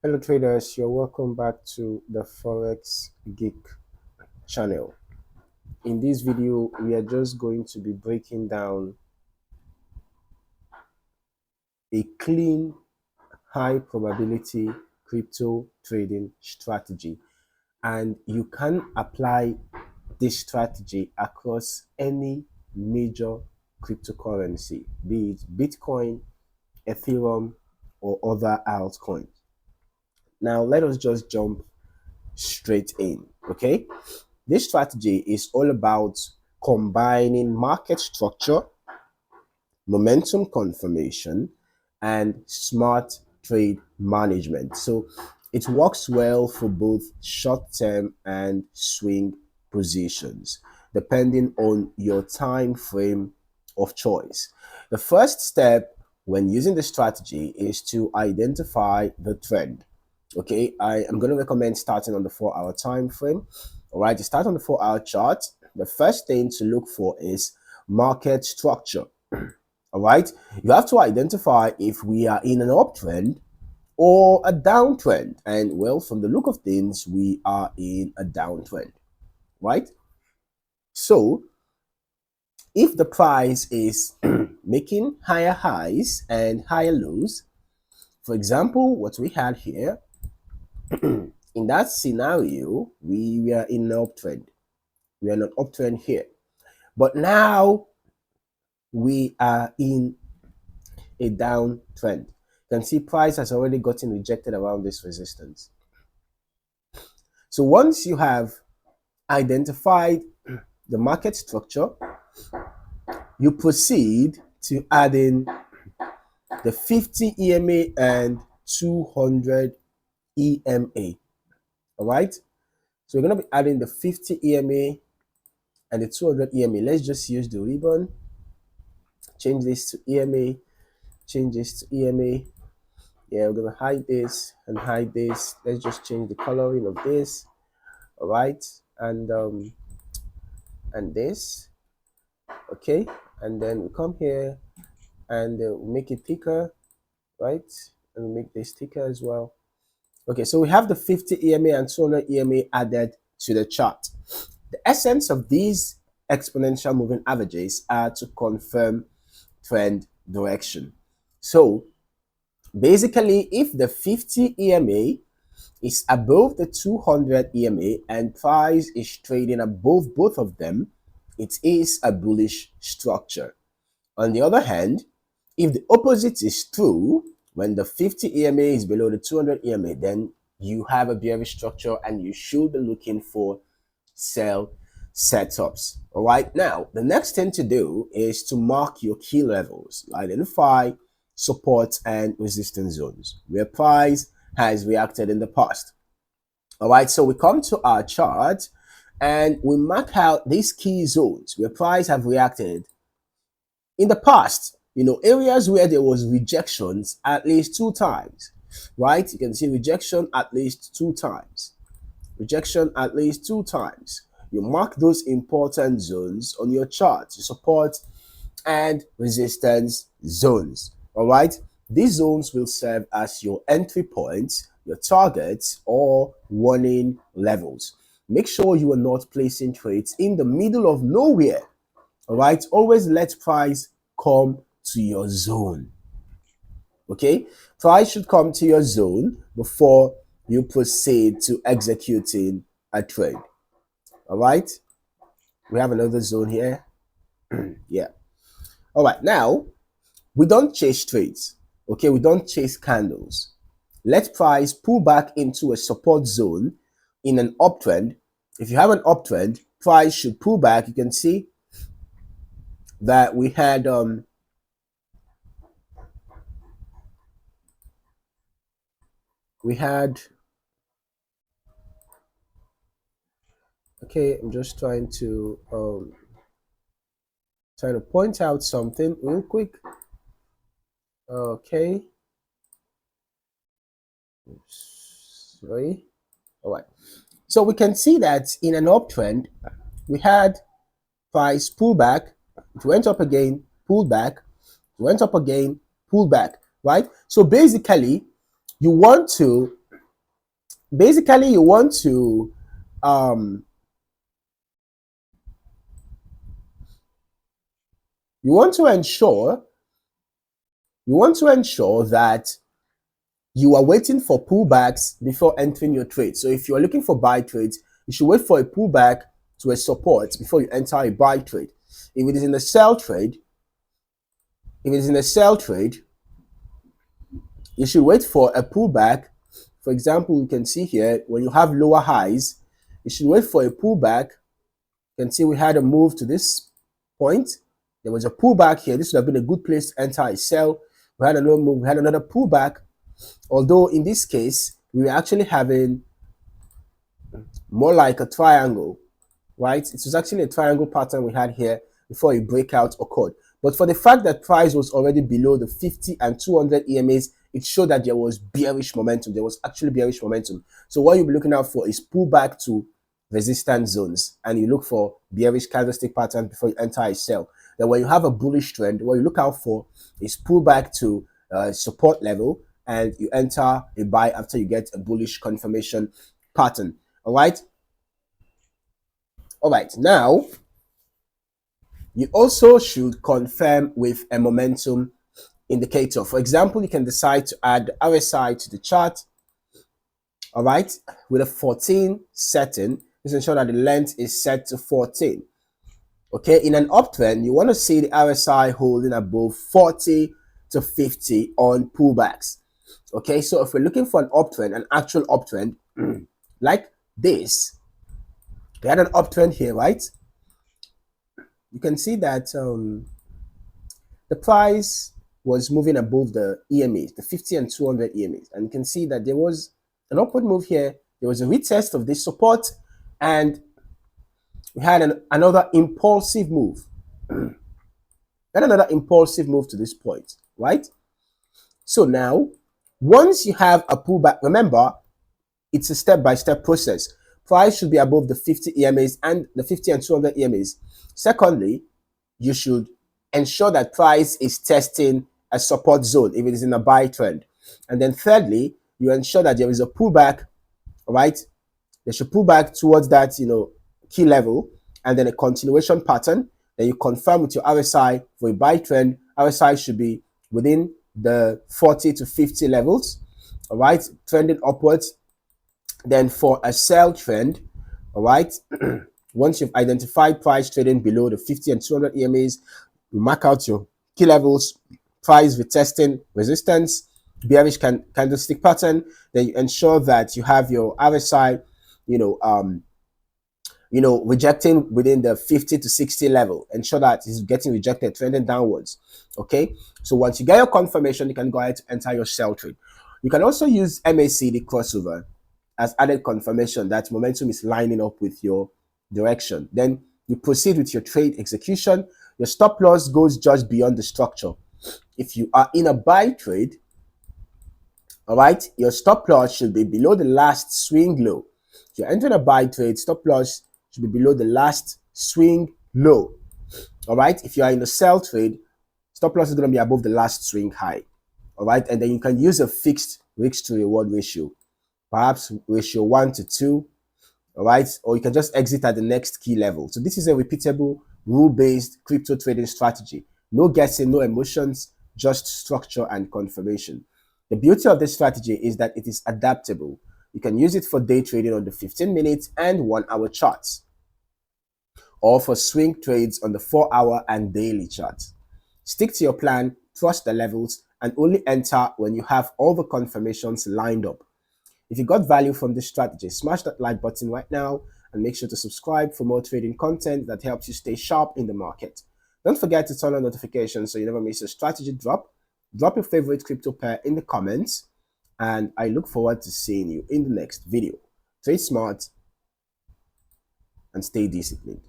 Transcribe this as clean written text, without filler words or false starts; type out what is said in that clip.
Hello traders, you're welcome back to the Forex Geek channel. In this video, we are just going to be breaking down a clean, high probability crypto trading strategy. And you can apply this strategy across any major cryptocurrency, be it Bitcoin, Ethereum, or other altcoins. Now, let us just jump straight in, okay? This strategy is all about combining market structure, momentum confirmation, and smart trade management. So it works well for both short-term and swing positions, depending on your time frame of choice. The first step when using the strategy is to identify the trend. Okay, I am going to recommend starting on the 4-hour time frame. All right, to start on the 4-hour chart, the first thing to look for is market structure. All right, you have to identify if we are in an uptrend or a downtrend. And well, from the look of things, we are in a downtrend, right? So if the price is making higher highs and higher lows, for example, what we had here, in that scenario, we were in an uptrend. We are in an uptrend here. But now we are in a downtrend. You can see price has already gotten rejected around this resistance. So once you have identified the market structure, you proceed to add in the 50 EMA and 200 EMA. All right. So we're going to be adding the 50 EMA and the 200 EMA. Let's just use the ribbon. Change this to EMA. Change this to EMA. Yeah, we're going to hide this and hide this. Let's just change the coloring of this. All right. And this. Okay. And then we come here and make it thicker. Right. And we make this thicker as well. Okay, so we have the 50 EMA and 200 EMA added to the chart. The essence of these exponential moving averages are to confirm trend direction. So basically, if the 50 EMA is above the 200 EMA and price is trading above both of them, it is a bullish structure. On the other hand, if the opposite is true, when the 50 EMA is below the 200 EMA, then you have a bearish structure and you should be looking for sell setups. All right. Now, the next thing to do is to mark your key levels, identify support and resistance zones where price has reacted in the past. All right. So we come to our chart and we mark out these key zones where price have reacted in the past. You know, areas where there was rejections at least 2 times, right? You can see rejection at least 2 times. Rejection at least 2 times. You mark those important zones on your chart, support and resistance zones, all right? These zones will serve as your entry points, your targets, or warning levels. Make sure you are not placing trades in the middle of nowhere, all right? Always let price come to your zone. Okay, price should come to your zone before you proceed to executing a trade. All right, we have another zone here. Yeah. All right, now we don't chase trades. Okay, we don't chase candles. Let price pull back into a support zone in an uptrend. If you have an uptrend, price should pull back. You can see that we had okay, I'm just trying to point out something real quick. Okay. Oops, sorry. All right. So we can see that in an uptrend, we had price pull back. It went up again, pulled back. It went up again, pulled back. Right. So basically, you want to basically um, you want to ensure that you are waiting for pullbacks before entering your trade. So if you are looking for buy trades, you should wait for a pullback to a support before you enter a buy trade. If it is in a sell trade, you should wait for a pullback. For example, you can see here when you have lower highs, you should wait for a pullback. You can see we had a move to this point. There was a pullback here. This would have been a good place to enter a sell. We had another move. We had another pullback. Although in this case, we were actually having more like a triangle, right? It was actually a triangle pattern we had here before a breakout occurred. But for the fact that price was already below the 50 and 200 EMAs, it showed that there was bearish momentum. There was actually bearish momentum. So what you'll be looking out for is pullback to resistance zones, and you look for bearish candlestick patterns before you enter a sell. Then when you have a bullish trend, what you look out for is pullback to support level, and you enter a buy after you get a bullish confirmation pattern. All right. Now you also should confirm with a momentum indicator. For example, you can decide to add RSI to the chart, all right, with a 14 setting. Just ensure that the length is set to 14. Okay, in an uptrend, you want to see the RSI holding above 40 to 50 on pullbacks. Okay, so if we're looking for an uptrend, an actual uptrend, like this, we had an uptrend here, right? You can see that the price was moving above the EMAs, the 50 and 200 EMAs. And you can see that there was an upward move here. There was a retest of this support, and we had another impulsive move. Another impulsive move to this point, right? So now, once you have a pullback, remember, it's a step-by-step process. Price should be above the 50 EMAs and the 50 and 200 EMAs. Secondly, you should ensure that price is testing a support zone if it is in a buy trend. And then thirdly, you ensure that there is a pullback, right? They should pull back towards that, key level, and then a continuation pattern. Then you confirm with your RSI for a buy trend. RSI should be within the 40 to 50 levels, all right, trending upwards. Then for a sell trend, all right, once you've identified price trading below the 50 and 200 EMAs, you mark out your key levels, price retesting resistance, bearish candlestick pattern. Then you ensure that you have your RSI, rejecting within the 50 to 60 level. Ensure that it's getting rejected, trending downwards. Okay, so once you get your confirmation, you can go ahead to enter your sell trade. You can also use MACD crossover as added confirmation that momentum is lining up with your direction. Then you proceed with your trade execution. Your stop loss goes just beyond the structure. If you are in a buy trade, all right, your stop loss should be below the last swing low. If you're entering a buy trade, stop loss should be below the last swing low. All right, if you are in a sell trade, stop loss is going to be above the last swing high. All right, and then you can use a fixed risk to reward ratio, perhaps ratio 1 to 2. All right, or you can just exit at the next key level. So this is a repeatable, rule-based crypto trading strategy. No guessing, no emotions, just structure and confirmation. The beauty of this strategy is that it is adaptable. You can use it for day trading on the 15 minutes and 1 hour charts, or for swing trades on the 4-hour and daily charts. Stick to your plan, trust the levels, and only enter when you have all the confirmations lined up. If you got value from this strategy, smash that like button right now and make sure to subscribe for more trading content that helps you stay sharp in the market. Don't forget to turn on notifications so you never miss a strategy drop. Drop your favorite crypto pair in the comments, and I look forward to seeing you in the next video. Trade smart and stay disciplined.